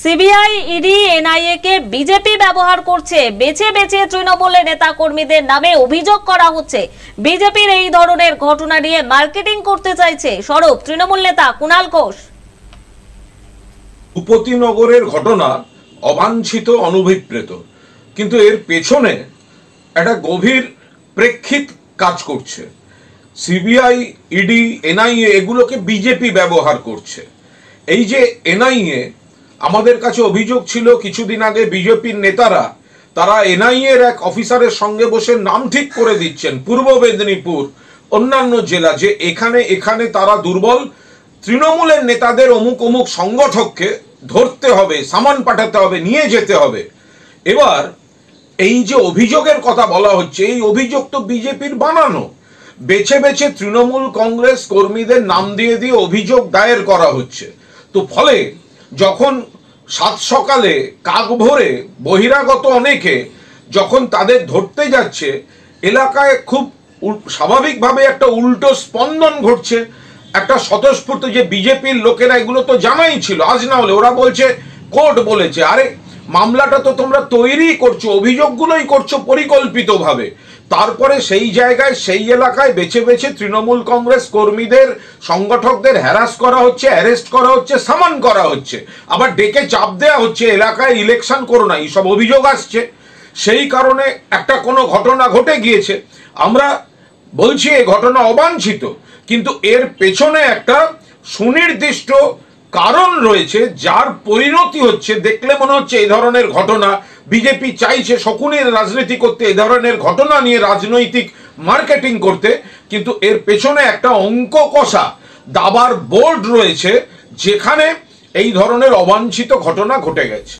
CBI, ED, NIA কে BJP ব্যবহার করছে। বেছে বেছে তৃণমূলের নেতা কর্মীদের নামে অভিযোগ করা হচ্ছে। বিজেপির এই ধরনের ঘটনা নিয়ে মার্কেটিং করতে চাইছে স্বরূপ তৃণমূল নেতা কুণাল ঘোষ। ভূপতিনগরের ঘটনা অবাঞ্ছিত, অনভিপ্রেত, কিন্তু এর পেছনে একটা গভীর প্রেক্ষিত কাজ করছে। সিবিআই, ইডি, এনআইএ এগুলোকে বিজেপি ব্যবহার করছে। এই যে এনআইএ, আমাদের কাছে অভিযোগ ছিল কিছুদিন আগে বিজেপির নেতারা তারা এনআইএ এর এক অফিসারের সঙ্গে বসে নাম ঠিক করে দিচ্ছেন পূর্ব মেদিনীপুর, অন্যান্য জেলা, যে এখানে এখানে তারা দুর্বল, তৃণমূলের নেতাদের অমুক অমুক সংগঠককে ধরতে হবে, সামান পাঠাতে হবে, নিয়ে যেতে হবে। এবার এই যে অভিযোগের কথা বলা হচ্ছে, এই অভিযোগ তো বিজেপির বানানো। বেছে বেছে তৃণমূল কংগ্রেস কর্মীদের নাম দিয়ে দিয়ে অভিযোগ দায়ের করা হচ্ছে। তো ফলে যখন সাত সকালে কাক ভোরে বহিরাগত অনেকে যখন তাদের ধরতে যাচ্ছে, এলাকায় খুব স্বাভাবিকভাবে একটা উল্টো স্পন্দন ঘটছে। একটা স্বতঃস্ফূর্ত যে বিজেপির লোকেরা এগুলো তো জানাই ছিল, আজ না হলে ওরা বলছে কোর্ট বলেছে। আরে মামলাটা তো তোমরা তৈরি করছো, অভিযোগগুলোই করছো পরিকল্পিতভাবে। তারপরে সেই জায়গায় সেই এলাকায় বেছে বেছে তৃণমূল কংগ্রেস কর্মীদের সংগঠকদের হ্যারাস করা হচ্ছে, অ্যারেস্ট করা হচ্ছে, সামান করা হচ্ছে, আবার ডেকে চাপ দেওয়া হচ্ছে এলাকায় ইলেকশন করো না, এইসব অভিযোগ আসছে। সেই কারণে একটা কোনো ঘটনা ঘটে গিয়েছে, আমরা বলছি এই ঘটনা অবাঞ্ছিত, কিন্তু এর পেছনে একটা সুনির্দিষ্ট কারণ রয়েছে, যার পরিণতি হচ্ছে দেখলে মনে হচ্ছে এই ধরনের ঘটনা বিজেপি চাইছে শকুনের রাজনীতি করতে, এই ধরনের ঘটনা নিয়ে রাজনৈতিক মার্কেটিং করতে, কিন্তু এর পেছনে একটা অঙ্ক কষা দাবার বোর্ড রয়েছে, যেখানে এই ধরনের অবাঞ্ছিত ঘটনা ঘটে গেছে।